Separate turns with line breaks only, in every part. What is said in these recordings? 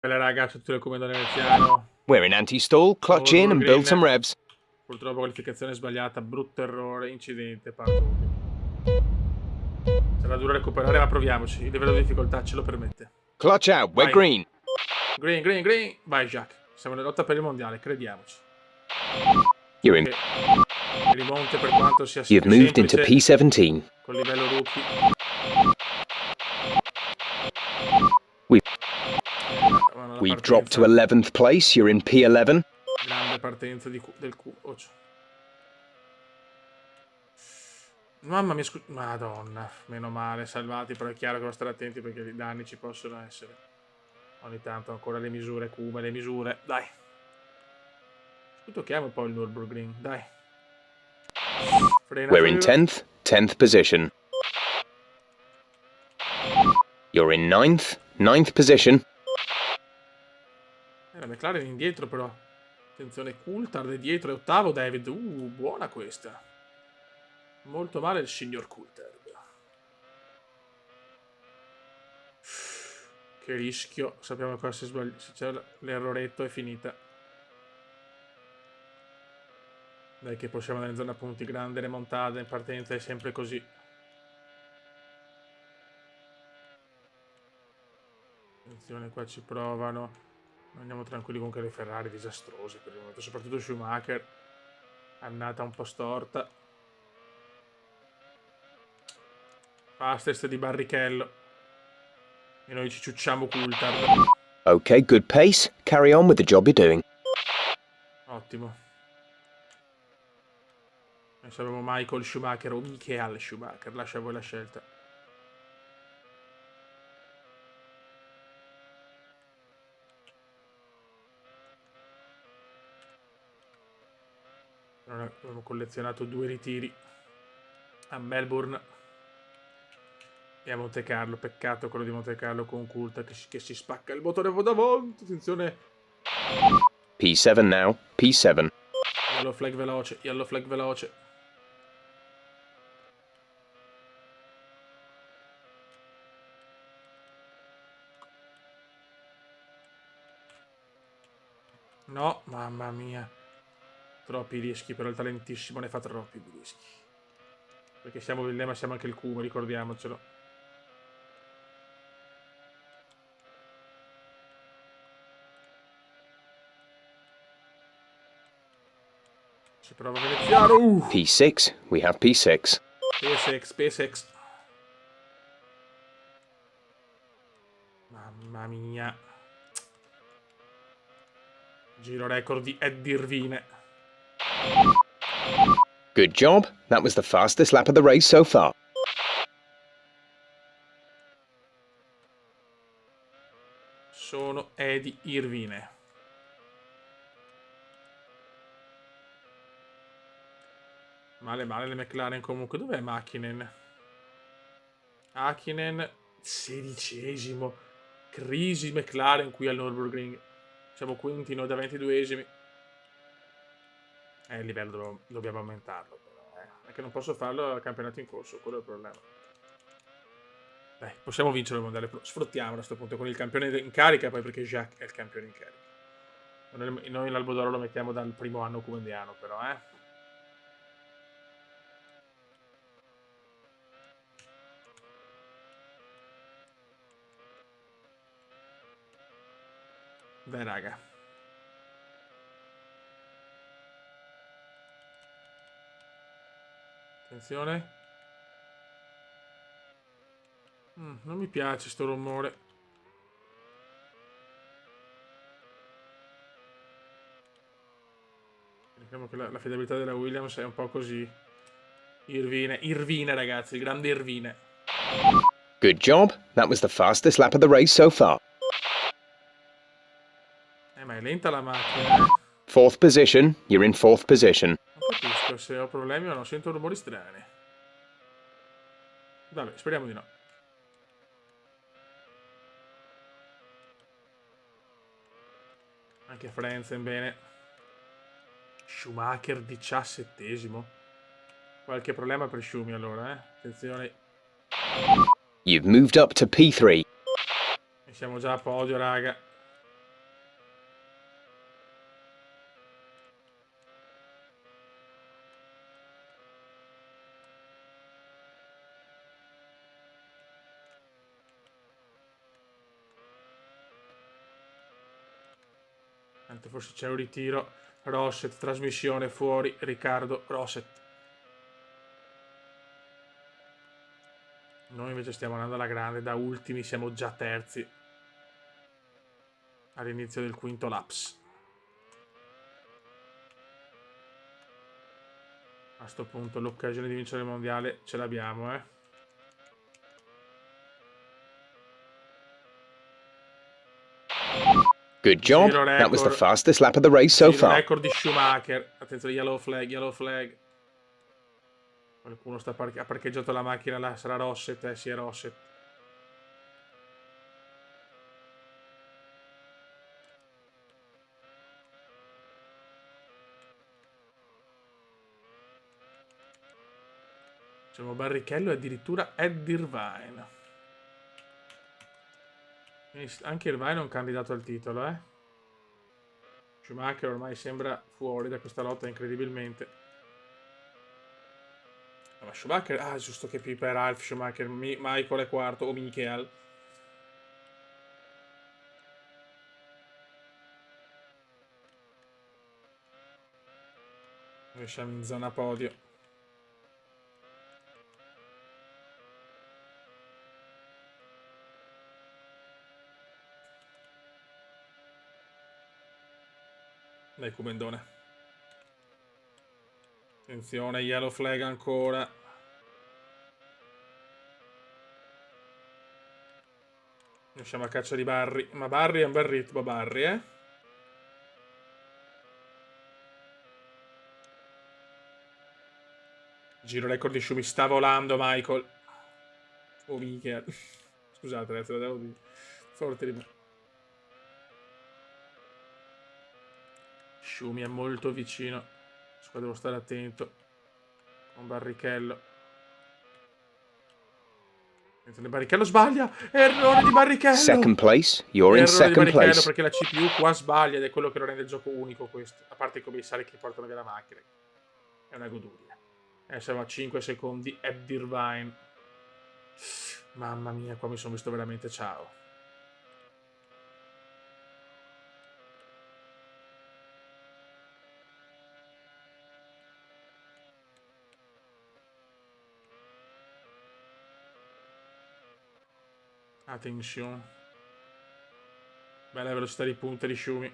Bella raga, tutte le comando veneziano.
We're in anti-stall, clutch in and build some revs.
Purtroppo qualificazione sbagliata, brutto errore, incidente, parto. Sarà duro recuperare, ma proviamoci. Il livello di difficoltà ce lo permette.
Clutch out, we're
Vai.
green.
Green, green, green. Vai Jacques, siamo nella lotta per il mondiale, crediamoci.
You're in.
Il rimonte per quanto sia
You've moved into P17.
Con livello rookie.
We've dropped to 11th place, you're in P11.
Grande partenza del Q. Mamma mia, Madonna, meno male, salvati, però è chiaro che devo stare attenti perché i danni ci possono essere. Ogni tanto ancora le misure, Kuma, le misure, dai. Tocchiamo un po' il Nürburgring, dai.
We're in 10th position. You're in 9th position.
La McLaren indietro però. Attenzione, Coulthard è dietro, è ottavo David. Buona questa. Molto male il signor Coulthard. Che rischio. Sappiamo qua se c'è l'erroretto è finita. Dai che possiamo andare in zona punti, grande remontata, in partenza è sempre così. Attenzione, qua ci provano. Andiamo tranquilli con le Ferrari disastrose per il momento, soprattutto Schumacher. Annata un po' storta. Fastest di Barrichello. E noi ci ciucciamo Coulthard.
Ok, good pace. Carry on with the job you're doing.
Ottimo. Noi sappiamo Michael Schumacher o Michael Schumacher, lascia a voi la scelta. Abbiamo collezionato 2 ritiri a Melbourne e a Monte Carlo. Peccato quello di Monte Carlo con Coulthard che si spacca il motore davanti. Attenzione.
P7 now, P7.
Yellow flag veloce, yellow flag veloce. No, mamma mia. Troppi rischi, però il talentissimo ne fa troppi di rischi. Perché siamo il ma siamo anche il Kuma, ricordiamocelo. Si prova veneziano.
P6, we have P6.
P6. Mamma mia. Giro record di Eddie Irvine.
Good job. That was the fastest lap of the race so far.
Sono Eddie Irvine. Male le McLaren comunque. Dov'è Mäkinen? Mäkinen 16esimo. Crisi McLaren qui al Nürburgring. Siamo quinti noi da 22esimi. Il livello dobbiamo aumentarlo però, È che non posso farlo al campionato in corso, quello è il problema. Dai, possiamo vincere il mondiale, sfruttiamolo a questo punto con il campione in carica, poi perché Jacques è il campione in carica. Noi l'Albo d'Oro lo mettiamo dal primo anno cubendiano però, Dai raga. Attenzione. Non mi piace sto rumore. Diciamo che la fidabilità della Williams è un po' così. Irvine ragazzi, il grande Irvine.
Good job. That was the fastest lap of the race so far.
Ma è lenta la macchina,
4th position. You're in 4th position.
Non capisco se ho problemi o no, sento rumori strani. Vabbè, speriamo di no. Anche Frenzen bene. Schumacher 17esimo. Qualche problema per Schumi allora, Attenzione.
You've moved up to P3.
E siamo già a podio, raga. Tanto forse c'è un ritiro. Rosset, trasmissione fuori. Riccardo, Rosset. Noi invece stiamo andando alla grande. Da ultimi siamo già terzi. All'inizio del quinto laps. A sto punto l'occasione di vincere il mondiale ce l'abbiamo, eh.
Good job.
Giro
That was the
record.
fastest lap of the race so
Giro
far.
record di Schumacher. Attenzione, yellow flag, yellow flag. Qualcuno ha parcheggiato la macchina là. Sarà Rosset, sì, è Rosset. Diciamo Barrichello e addirittura Ed Irvine. Anche Irvine è un candidato al titolo, eh. Schumacher ormai sembra fuori da questa lotta incredibilmente. Ma Schumacher... Ah, giusto che Pipa e Ralph Schumacher. Michael è quarto, o Michael. Noi siamo in zona podio. Dai, Cumendone. Attenzione, yellow flag ancora. Noi siamo a caccia di Barry. Ma Barry è un bel ritmo, Barry, eh. Giro record di Schumi. Sta volando, Michael. Oh, Michael. Scusate, ragazzi, lo devo dire. Forte di me. Schumi è molto vicino. Qua devo stare attento. Con Barrichello. Attenzione, Barrichello sbaglia. Errore di Barrichello.
Second place. You're in
Errore di
second
Barrichello
place.
perché la CPU qua sbaglia ed è quello che lo rende il gioco unico questo. A parte i commissari che portano via la macchina. È una goduria. Siamo a 5 secondi. Ed Irvine. Mamma mia, qua mi sono visto veramente ciao. Attenzione. Bella velocità di punta di Schumi.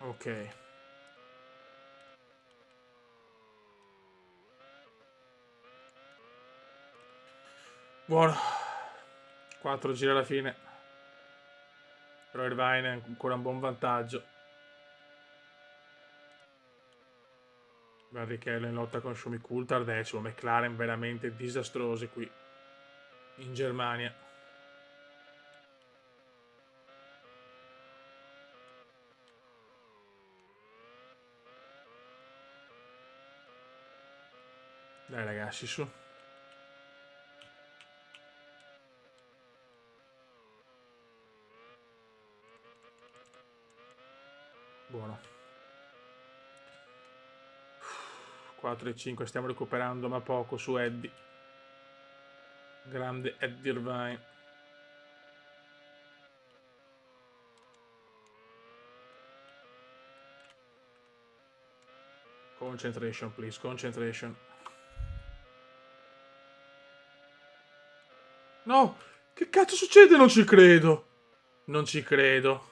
Ok. Buono. 4 giri alla fine. Però Irvine è ancora un buon vantaggio. Barrichello in lotta con Schumi, Coulthard, decimo. McLaren veramente disastrose qui in Germania. Dai ragazzi, su. Buono. 4 e 5, stiamo recuperando ma poco su Eddie. Grande Eddie Irvine. Concentration, please, concentration. No! Che cazzo succede? Non ci credo! Non ci credo.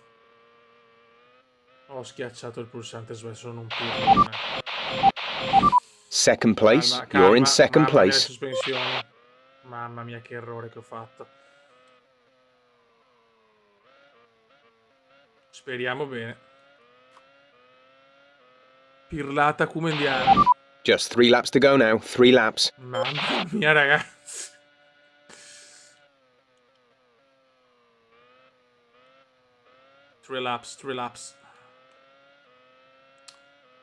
Ho schiacciato il pulsante sbagliato, sono un pirla.
Second place.
Calma,
You're in
calma.
second
Mamma mia, le
place.
sospensioni. Mamma mia, che errore che ho fatto. Speriamo bene. Pirlata cumendiana.
Just 3 laps to go now. 3 laps.
Mamma mia, ragazzi. Three laps.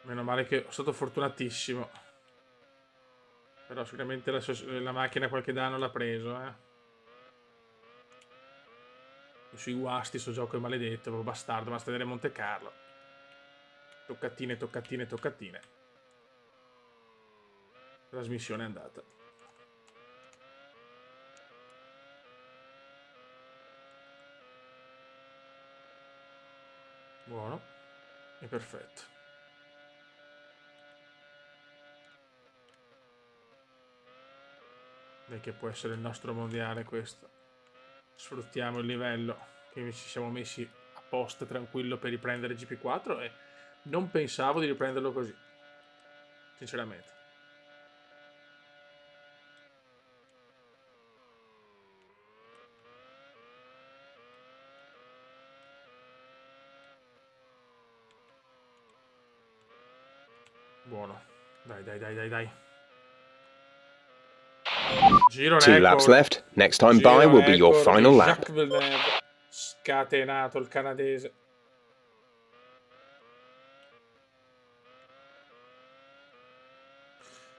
Meno male che sono stato fortunatissimo. Però sicuramente la macchina qualche danno l'ha preso, eh. Sui guasti, sto gioco è maledetto, proprio bastardo, basta vedere Monte Carlo. Toccatine. Trasmissione è andata. Buono e perfetto. Dai che può essere il nostro mondiale questo. Sfruttiamo il livello che ci siamo messi a posto tranquillo per riprendere GP4 e non pensavo di riprenderlo così, sinceramente. Buono. Dai. Giro
2 laps
record.
left. Next time by will be your final lap.
Jacques Villeneuve. Scatenato il canadese.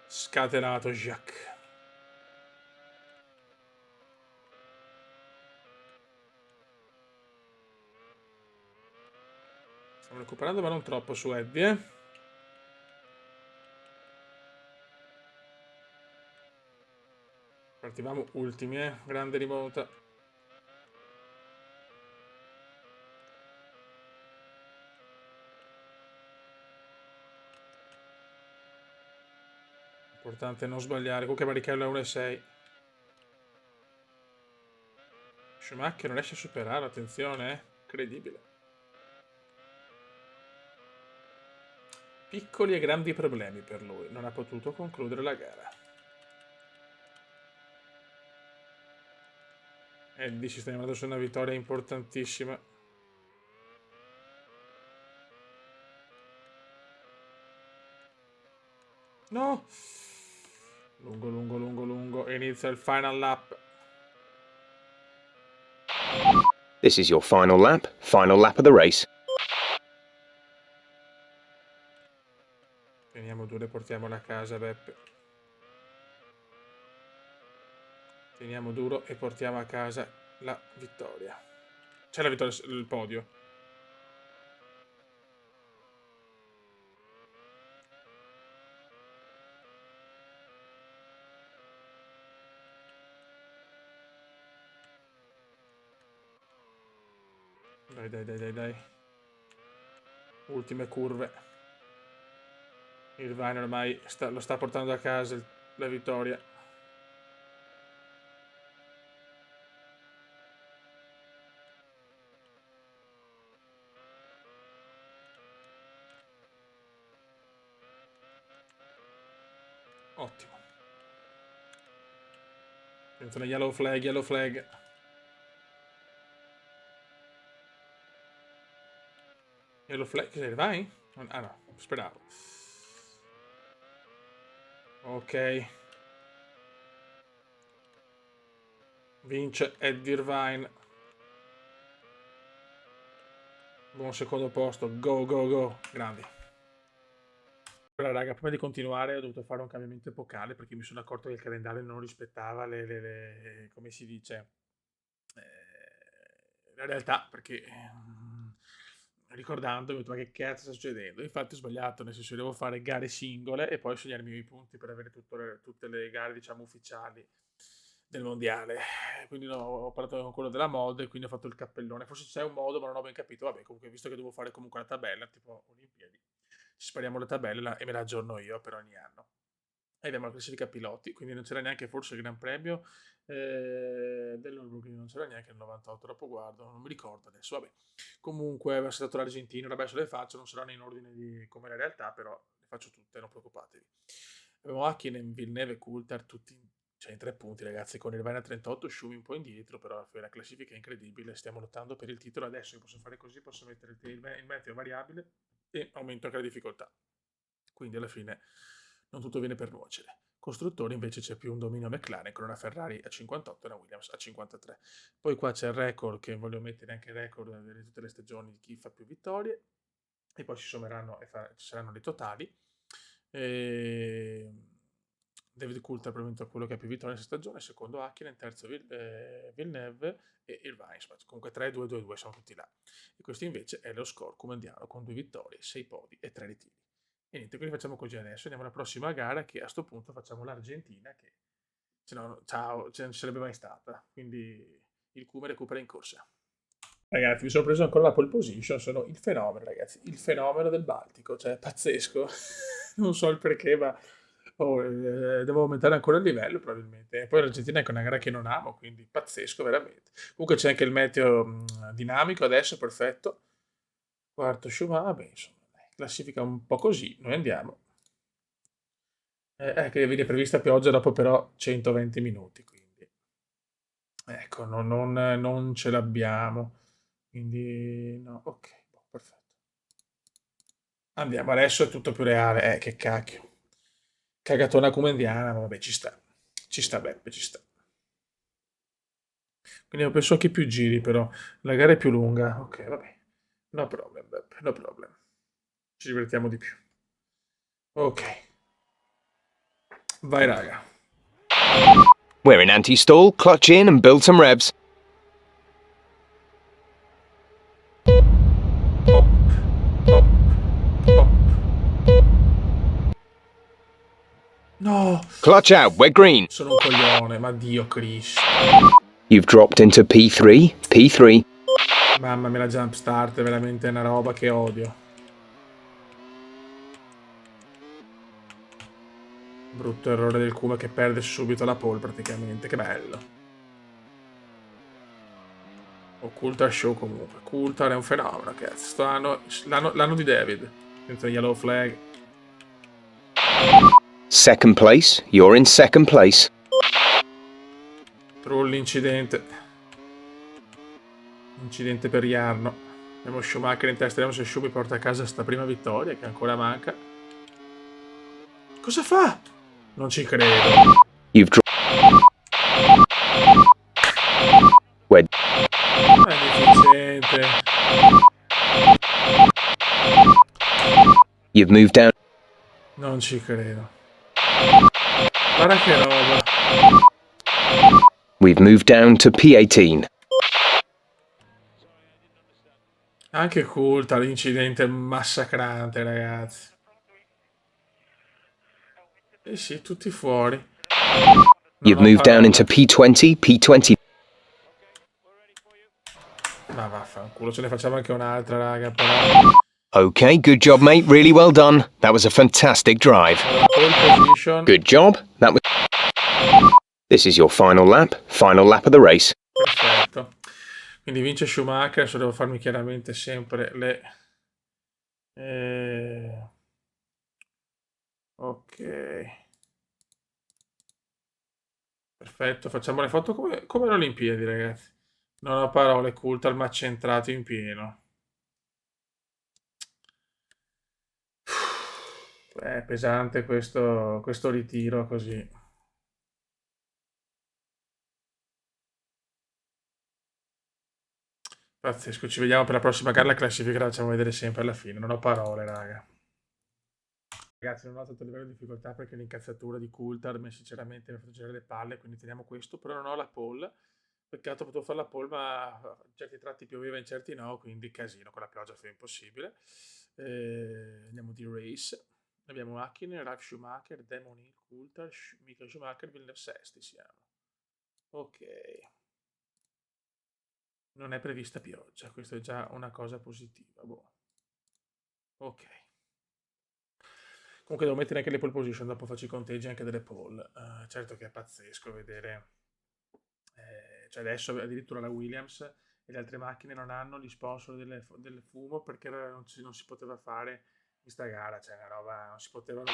Scatenato Jacques. Stiamo recuperando ma non troppo su Eddie, Partivamo ultimi, grande rimonta. Importante non sbagliare. Comunque Barrichello è 1,6. Schumacher non riesce a superare, attenzione, incredibile. Piccoli e grandi problemi per lui, non ha potuto concludere la gara. Eddie si sta andando su una vittoria importantissima. No! Lungo. E inizia il final lap.
This is your final lap of the race.
Teniamo duro e portiamola a casa, Beppe. Teniamo duro e portiamo a casa la vittoria. C'è la vittoria, il podio. Dai. Ultime curve. Irvine ormai lo sta portando a casa la vittoria. Ottimo. Attenzione, yellow flag. Yellow flag, che sei, vai? Ah no, speravo. Ok. Vince Eddie Irvine. Buon secondo posto. Go. Grandi. Allora, raga, prima di continuare ho dovuto fare un cambiamento epocale perché mi sono accorto che il calendario non rispettava come si dice, la realtà, perché ricordandomi ho detto, ma che cazzo sta succedendo? Infatti ho sbagliato, nel senso che devo fare gare singole e poi segnarmi i punti per avere tutte le gare, diciamo, ufficiali del mondiale. Quindi no, ho parlato con quello della mod e quindi ho fatto il cappellone. Forse c'è un modo, ma non ho ben capito. Vabbè, comunque, visto che devo fare comunque la tabella, tipo Olimpiadi, ci spariamo la tabella e me la aggiorno io per ogni anno. E abbiamo la classifica piloti, quindi non c'era neanche forse il Gran Premio dell'Nürburgring, non c'era neanche il 98, dopo guardo, non mi ricordo adesso, vabbè. Comunque è stato l'Argentino, vabbè, se le faccio, non saranno in ordine di come la realtà, però le faccio tutte, non preoccupatevi. Abbiamo Hakkinen, Villeneuve e Coulthard, tutti cioè in 3 punti, ragazzi, con Irvine a 38, Schumi un po' indietro, però la classifica è incredibile, stiamo lottando per il titolo. Adesso io posso fare così, posso mettere il meteo variabile e aumento anche la difficoltà. Quindi alla fine non tutto viene per nuocere. Costruttori invece c'è più un dominio McLaren con una Ferrari a 58 e una Williams a 53. Poi qua c'è il record, che voglio mettere anche il record di tutte le stagioni di chi fa più vittorie, e poi si sommeranno e ci saranno le totali. David Coulthard probabilmente quello che ha più vittorie in stagione, secondo Hakkinen, terzo Villeneuve e Irvine. Comunque 3-2-2-2 sono tutti là. E questo invece è lo score come andiamo, con 2 vittorie, 6 podi e 3 ritiri. E niente, quindi facciamo così adesso. Andiamo alla prossima gara, che a sto punto facciamo l'Argentina, che se no, ciao, non ci sarebbe mai stata. Quindi il Cume recupera in corsa. Ragazzi, mi sono preso ancora la pole position, sono il fenomeno, ragazzi, il fenomeno del Baltico, cioè pazzesco. Non so il perché, ma devo aumentare ancora il livello probabilmente. E poi l'Argentina è una gara che non amo, quindi pazzesco veramente. Comunque c'è anche il meteo dinamico adesso, perfetto. Quarto Schumacher, vabbè, insomma, dai, classifica un po' così, noi andiamo. Che viene prevista pioggia dopo però 120 minuti, quindi ecco, non ce l'abbiamo. Quindi no, ok, boh, perfetto. Andiamo, adesso è tutto più reale. Che cacchio. Cagatona come indiana, ma vabbè, ci sta. Ci sta, Beppe, ci sta. Quindi ho penso anche più giri, però. La gara è più lunga. Ok, vabbè. No problem, Beppe, no problem. Ci divertiamo di più. Ok. Vai, raga.
We're in anti-stall, clutch in and build some revs.
Pop, pop, pop. No!
Clutch out, we're green.
Sono un coglione, ma Dio Cristo.
You've dropped into P3, P3.
Mamma mia, la jump start è veramente una roba che odio. Brutto errore del Kuma che perde subito la pole praticamente, che bello. O Coulthard show comunque. Coulthard è un fenomeno, cazzo. L'anno di David. Senza yellow flag.
Second place, you're in second place.
Troll incidente. Incidente per Jarno. Abbiamo Schumacher in testa, vediamo se Schumacher porta a casa sta prima vittoria che ancora manca. Cosa fa? Non ci credo.
You've dropped.
È deficiente.
You've moved down.
Non ci credo. Guarda che roba.
We've moved down to P18.
Anche Coulthard, l'incidente massacrante, ragazzi. Eh sì, tutti fuori.
You've moved down into P20, P20.
Ma vaffanculo, ce ne facciamo anche un'altra, raga, però.
Okay, good job, mate. Really well done. That was a fantastic drive.
Pole position.
Good job. That was. This is your final lap of the race.
Perfetto. Quindi vince Schumacher, adesso devo farmi chiaramente sempre le... Ok. Perfetto, facciamo le foto come le Olimpiadi, ragazzi. Non ho parole, Coulthard ma centrato in pieno. È pesante questo ritiro così. Pazzesco, ci vediamo per la prossima gara, la classifica la facciamo vedere sempre alla fine, non ho parole, raga. Ragazzi, non ho tanto livello di difficoltà perché l'incazzatura di Coulthard sinceramente mi ha fatto girare le palle, quindi teniamo questo, però non ho la pole. Peccato, potevo fare la pole, ma in certi tratti pioveva, in certi no, quindi casino, con la pioggia fu impossibile. Andiamo di race. Abbiamo Hakkinen, Ralf Schumacher, Damon Hill, Coulthard, Michael Schumacher, Villeneuve sesti siamo. Ok. Non è prevista pioggia, questo è già una cosa positiva. Boh. Ok. Comunque devo mettere anche le pole position, dopo faccio i conteggi anche delle pole. Certo che è pazzesco vedere... cioè adesso addirittura la Williams e le altre macchine non hanno gli sponsor del fumo perché non si poteva fare in sta gara, cioè una roba, non si potevano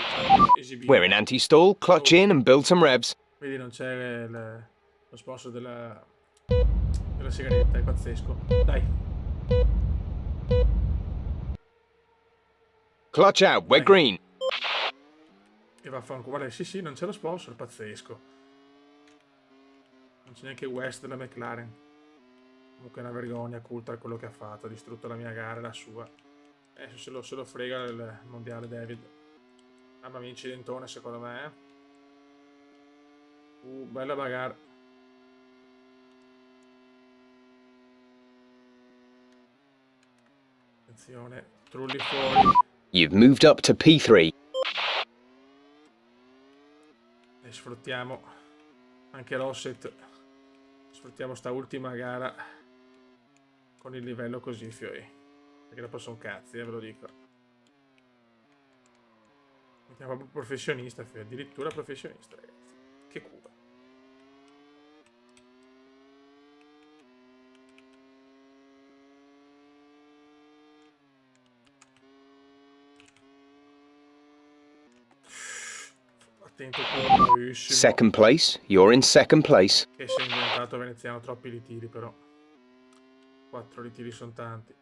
esibire.
We're in anti-stall, clutch in and build some revs.
Vedi, non c'è lo sponsor della sigaretta, è pazzesco. Dai.
Clutch out, we're green.
E vaffanculo, guarda, sì, non c'è lo sponsor, pazzesco. Non c'è neanche West della McLaren. Comunque è una vergogna, Coulthard quello che ha fatto, ha distrutto la mia gara e la sua. Adesso se lo frega il mondiale David. Mamma mia, incidentone secondo me. Bella bagarre. Attenzione, Trulli fuori.
You've moved up to P3.
E sfruttiamo anche Rosset. Sfruttiamo sta ultima gara con il livello così, fioi. Perché dopo sono cazzi, ve lo dico. Mettiamo proprio professionista, fioi. Addirittura professionista, ragazzi. Che culo. Attento, bravissimo.
Second place. You're in second place.
Che si è inventato veneziano troppi ritiri, però. 4 ritiri sono tanti.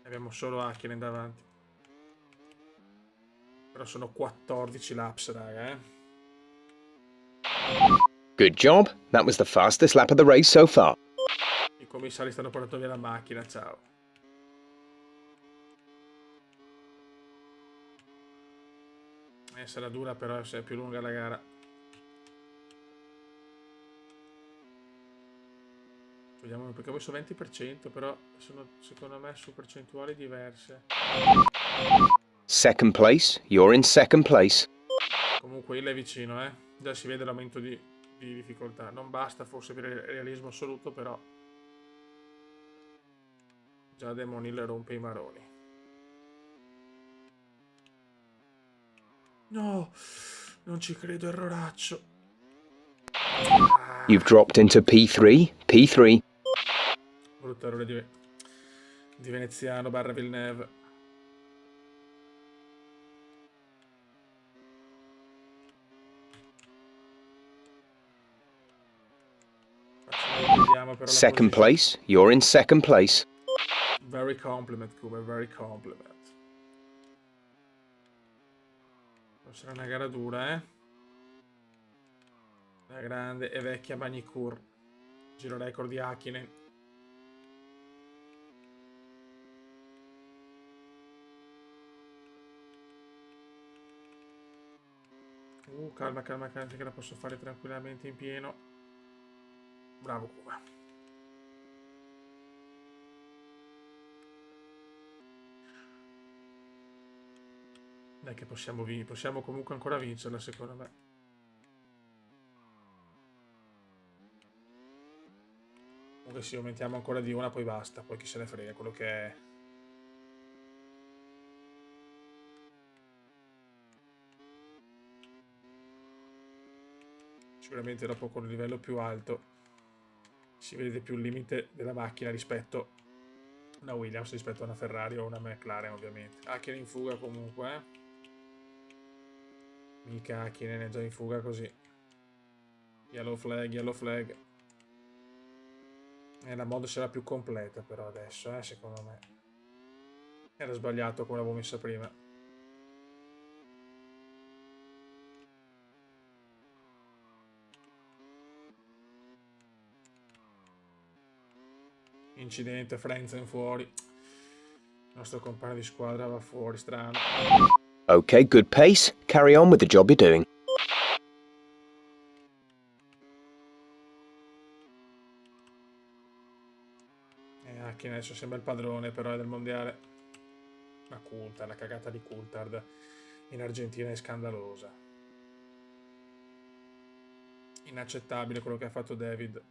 Abbiamo solo Hakkinen davanti. Però sono 14 laps, raga,
Good job. That was the fastest lap of the race so far.
I commissari stanno portando via la macchina, ciao. Sarà dura però se è più lunga la gara. Vediamo perché ho messo 20%, però sono secondo me su percentuali diverse.
Second place. You're in second place.
Comunque il è vicino, Già si vede l'aumento di difficoltà. Non basta forse per il realismo assoluto, però già Demon Hill rompe i maroni. No, non ci credo, erroraccio.
You've dropped into P3. P3.
Brutto errore di veneziano barra Villeneuve.
Second place. You're in second place.
Very compliment, Cooper, very compliment. Sarà una gara dura, La grande e vecchia Magny-Cours. Giro record di Hakkinen. Calma, calma, calma, che la posso fare tranquillamente in pieno. Bravo Cuba. Dai che possiamo comunque ancora vincerla, secondo me. Comunque sì, aumentiamo ancora di una, poi basta. Poi chi se ne frega, quello che è. Sicuramente dopo con il livello più alto si vede più il limite della macchina rispetto a una Williams, rispetto a una Ferrari o una McLaren, ovviamente. Hakkinen in fuga comunque, Mica Hakkinen è già in fuga così. Yellow flag, yellow flag. La modo sarà più completa però adesso, secondo me. Era sbagliato come l'avevo messa prima. Incidente, Frenzen fuori. Il nostro compagno di squadra va fuori, strano.
Okay, good pace. Carry on with the job you're doing.
Hakkinen adesso sembra il padrone però è del mondiale. Ma Coulthard, la cagata di Coulthard in Argentina è scandalosa. Inaccettabile quello che ha fatto David.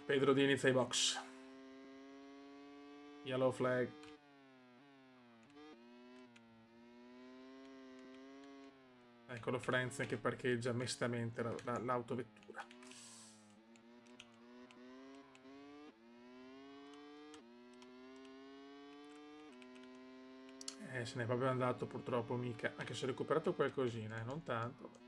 Pedro Di inizia i box. Yellow flag. Eccolo Frenzen che parcheggia mestamente l'autovettura. Se n'è proprio andato purtroppo Mika. Anche se ho recuperato qualcosina, non tanto.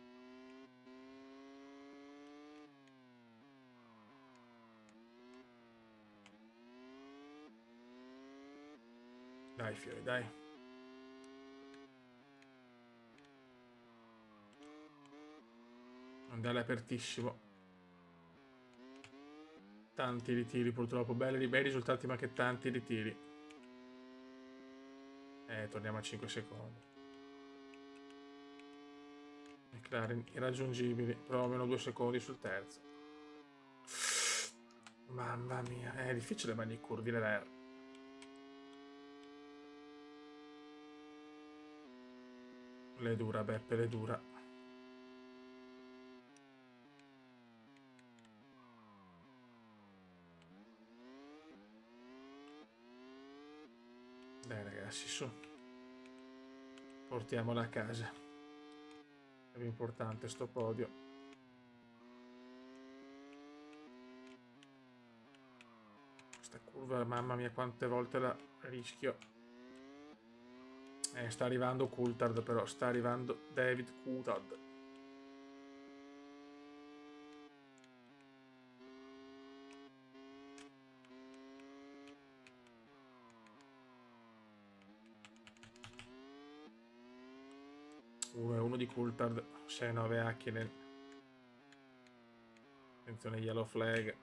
Dai fiori, dai. Mondiale apertissimo. Tanti ritiri purtroppo. Bei risultati ma che tanti ritiri. Torniamo a 5 secondi. McLaren irraggiungibili, però almeno 2 secondi sul terzo. Mamma mia, è difficile ma i curvi nella R. Le dura, Beppe, le dura. Dai ragazzi, su. Portiamola a casa. È più importante sto podio. Questa curva, mamma mia, quante volte la rischio. Sta arrivando Coulthard, però sta arrivando David Coulthard. Uno di Coulthard, 6-9 Hakkinen. Attenzione, yellow flag.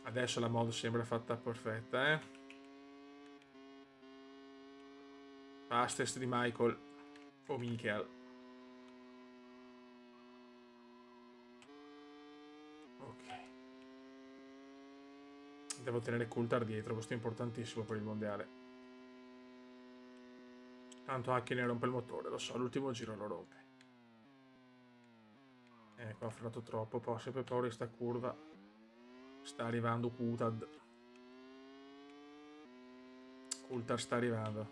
Adesso la mod sembra fatta perfetta, Fastest di Michael o Michael. Ok. Devo tenere Coulthard dietro, questo è importantissimo per il mondiale. Tanto Hakkinen rompe il motore, lo so, l'ultimo giro lo rompe. Ecco, ha frenato troppo, poi ho sempre paura di sta curva. Sta arrivando Coulthard. Coulthard sta arrivando.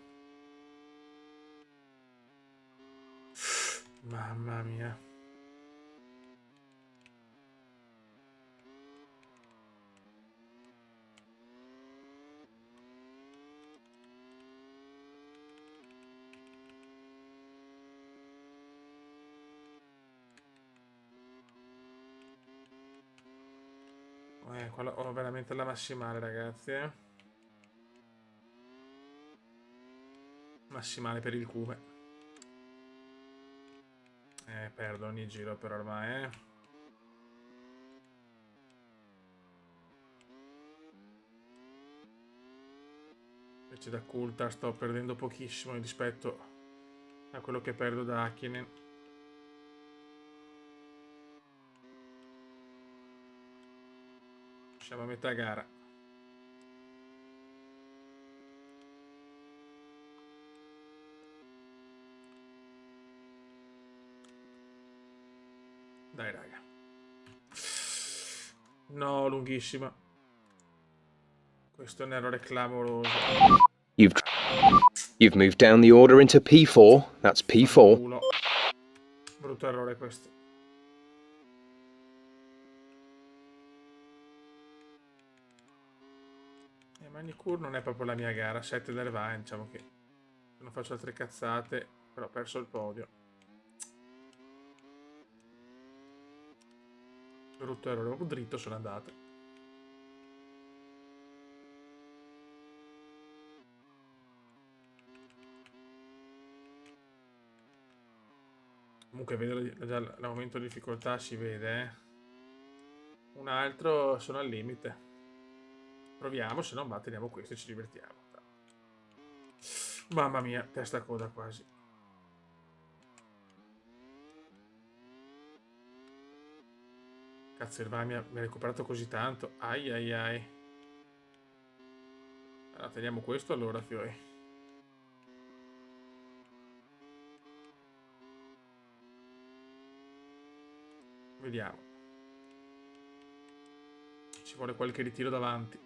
Mamma mia. Qua ho veramente la massimale, ragazzi, Massimale per il cume. Perdo ogni giro però ormai, Invece da Coulthard sto perdendo pochissimo rispetto a quello che perdo da Hakkinen. Siamo a metà gara. Dai raga. No, lunghissima. Questo è un errore clamoroso.
You've moved down the order into P4. That's P4.
Fanculo. Brutto errore questo. Magny-Cours non è proprio la mia gara. 7 del Vine, diciamo che non faccio altre cazzate, però ho perso il podio. Brutto errore, proprio dritto sono andato. Comunque vedo già l'aumento di difficoltà, si vede, Un altro sono al limite. Proviamo, se non va teniamo questo e ci divertiamo. Mamma mia, testa a coda quasi. Cazzo, il VAR mi ha recuperato così tanto. Ai ai ai. Allora, teniamo questo allora, fioi. Vediamo. Ci vuole qualche ritiro davanti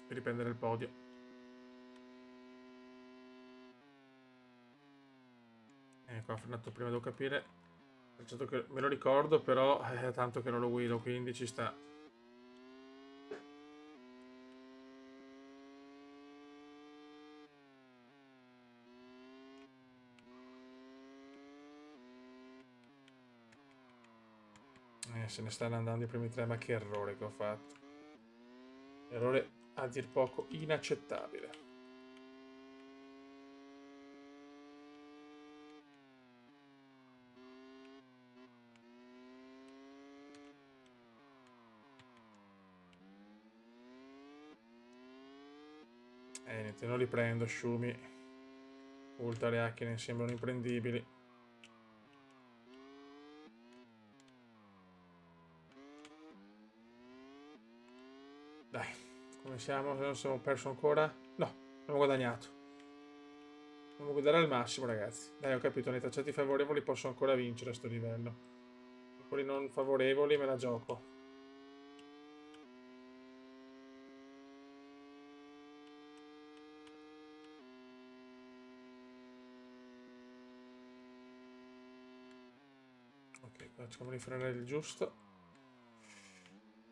per riprendere il podio. Ecco, ho frenato prima, devo capire. Certo che me lo ricordo, però è tanto che non lo guido, quindi ci sta. Se ne stanno andando i primi tre, ma che errore che ho fatto. Errore a dir poco inaccettabile. Niente, non li prendo, Shumi. Ultare Hakkinen sembrano imprendibili. Dai, come siamo? Non siamo perso ancora? No, abbiamo guadagnato. Dobbiamo guardare al massimo, ragazzi. Dai, ho capito, nei tracciati favorevoli posso ancora vincere a sto livello. Quelli non favorevoli me la gioco. Ok, qua cerchiamo di frenare il giusto.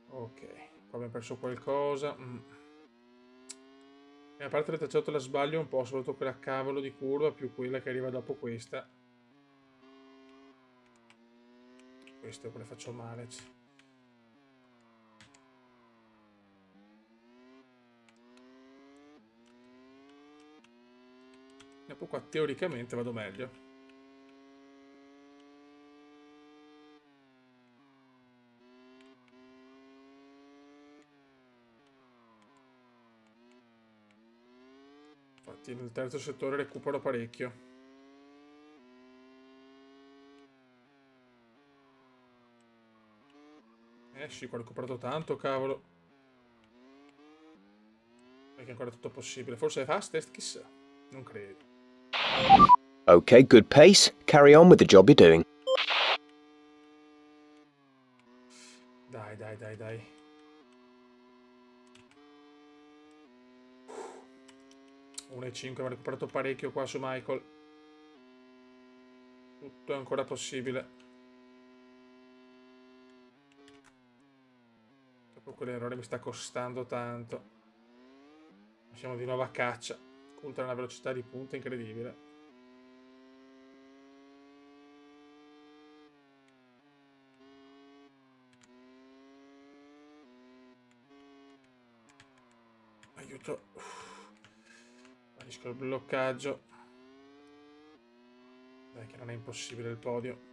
Ok, qua abbiamo perso qualcosa. E a parte le tracciato la sbaglio un po', soprattutto quella cavolo di curva, più quella che arriva dopo questa. Queste le faccio male. Dopo qua teoricamente vado meglio. Infatti nel terzo settore recupero parecchio. Sì, qua ho recuperato tanto, cavolo. Perché è ancora tutto possibile. Forse è fastest, chissà. Non credo.
Okay, good pace. Carry on with the job you're doing.
Dai, dai, dai, dai. Uh. 1,5, ho recuperato parecchio qua su Michael. Tutto è ancora possibile. Dopo quell'errore mi sta costando tanto. Siamo di nuovo a caccia. Ultra una velocità di punta incredibile. Aiuto. Finisco il bloccaggio. Dai che non è impossibile il podio.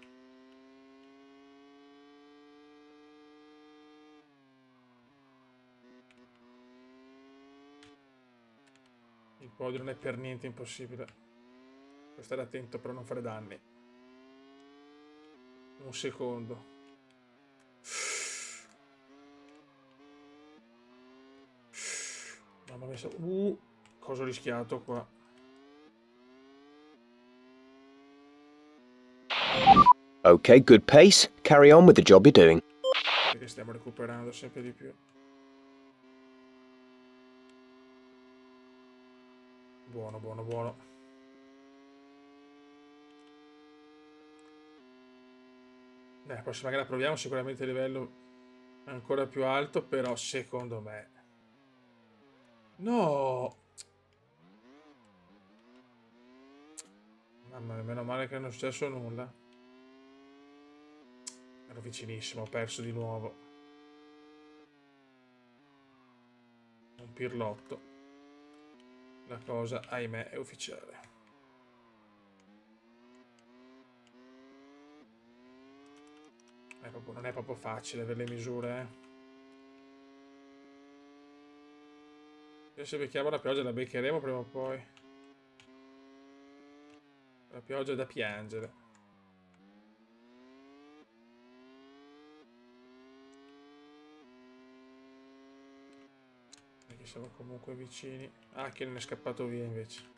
Il podio non è per niente impossibile. Devo stare attento però non fare danni. Un secondo. Mamma mia, cosa ho rischiato qua?
Okay, good pace. Carry on with the job you're doing.
Perché stiamo recuperando sempre di più. Buono, buono, buono. La prossima gara proviamo sicuramente il livello ancora più alto, però secondo me... No! Mamma mia, meno male che non è successo nulla. Ero vicinissimo, ho perso di nuovo. Un pirlotto. La cosa, ahimè, è ufficiale. Non è proprio facile per le misure, E se becchiamo la pioggia la beccheremo prima o poi. La pioggia è da piangere. Perché siamo comunque vicini. Ah, che non è scappato via invece.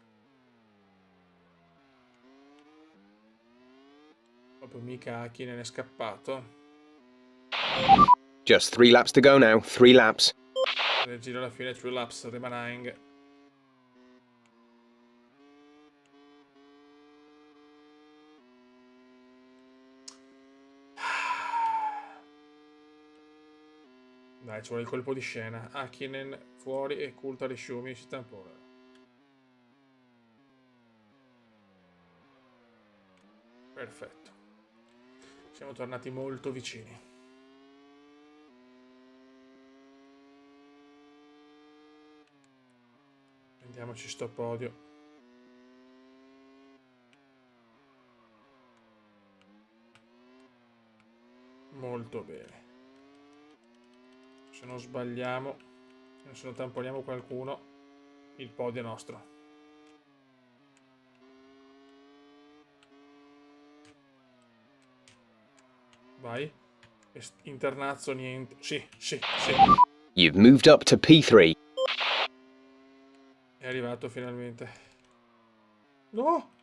Proprio mica chi ne è scappato.
Just 3 laps to go now. 3 laps.
Nel giro alla fine 3 laps remaining. Dai, ci vuole il colpo di scena. Hakkinen fuori e Coulthard e Schumi si tamponano. Perfetto. Siamo tornati molto vicini. Prendiamoci sto podio. Molto bene. Se non sbagliamo, se non tamponiamo qualcuno, Il podio è nostro. Vai. Internazzo niente. Sì.
You've moved up to P3.
È arrivato finalmente. No!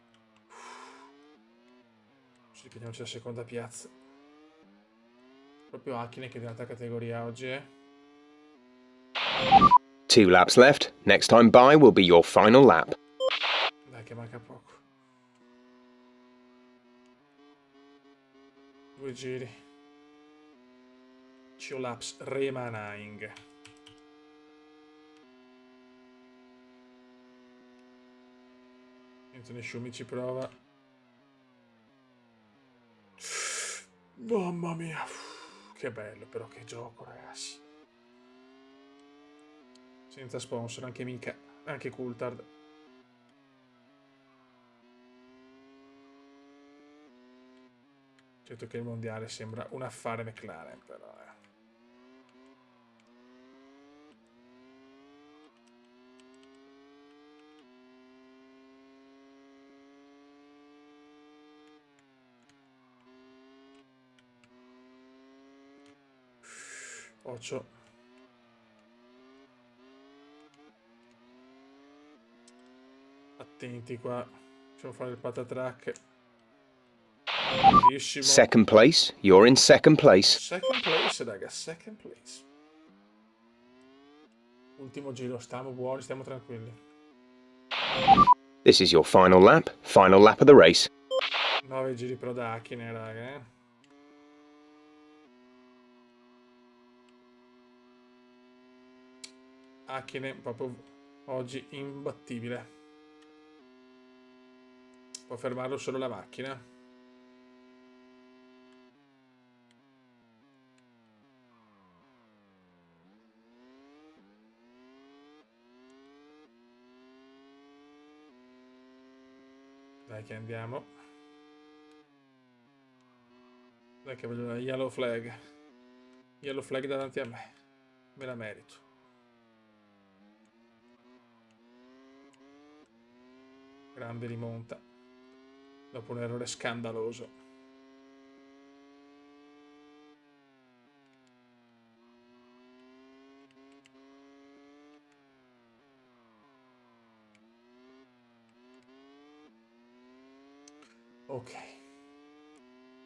Ci ripetiamoci la seconda piazza. Proprio Hakkinen che è di alta categoria oggi,
2 laps left. Next time by will be your final lap.
Dai che manca poco. 2 giri. 2 laps remaining. Anthony Schumi ci prova. Mamma mia. Che bello però, che gioco, ragazzi. Senza sponsor, anche Mika, anche Coulthard. Certo che il mondiale sembra un affare McLaren, però. 8. Attenti qua. Facciamo fare il patatrack. Bellissimo.
Second place. You're in second place.
Second place, raga. Second place. Ultimo giro. Stiamo buoni, stiamo tranquilli.
This is your final lap. Final lap of the race.
9 giri però da Hakkinen, raga. Hakkinen proprio oggi imbattibile. Può fermarlo solo la macchina. Dai che andiamo. Dai che vedo la yellow flag. Yellow flag davanti a me. Me la merito. Grande rimonta. Dopo un errore scandaloso. Ok.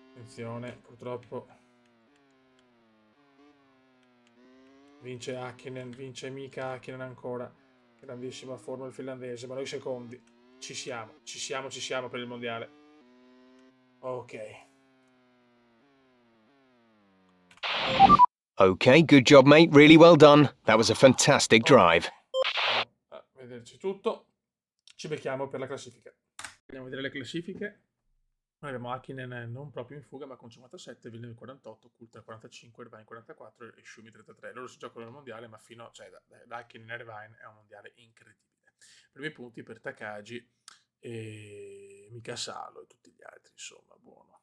Attenzione, purtroppo. Vince Hakkinen, vince Mika Hakkinen ancora. Grandissima forma il finlandese, ma noi secondi. Ci siamo per il mondiale. Ok.
Okay, good job, mate. Really well done. That was a fantastic drive.
A vederci tutto. Ci becchiamo per la classifica. Andiamo a vedere le classifiche. Noi abbiamo Hakkinen non proprio in fuga, ma con 57, Villeneuve 48, Coulthard 45, Irvine 44 e Schumi 33. Loro si giocano nel mondiale, ma fino da Hakkinen a Irvine è un mondiale incredibile. Primi punti per Takagi e Mika Salo e tutti gli altri, insomma, buono.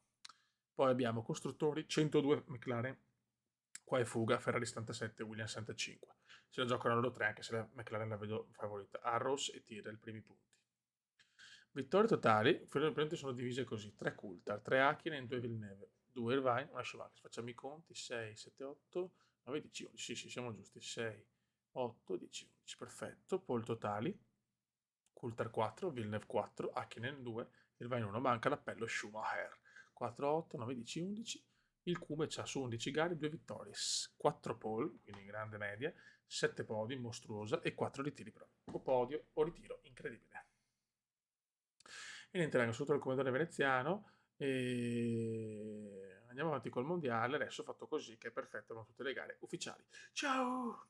Poi abbiamo costruttori 102 McLaren, qua è fuga, Ferrari 77, Williams 65. Se la giocano loro tre, anche se la McLaren la vedo favorita. Arrows e Tyrrell primi punti. Vittorie totali, finalmente sono divise così: 3 Coulthard, 3 Hakkinen, 2 Villeneuve, 2 Irvine, 1 Schumacher. Facciamo i conti: 6, 7, 8, 9, 10, 11. Sì, siamo giusti. 6, 8, 10, 11. Perfetto. Poi il totali: Coulthard 4, Villeneuve 4, Hakkinen 2, Irvine 1. Manca l'appello Schumacher. 4, 8, 9, 10, 11. Il Cume c'ha su 11 gare 2 vittorie, 4 pole, quindi grande media, 7 podi, mostruosa, e 4 ritiri però. O podio o ritiro, incredibile. E niente, raga, sotto il comandante veneziano e andiamo avanti col mondiale. Adesso fatto così che è perfetto, con tutte le gare ufficiali. Ciao!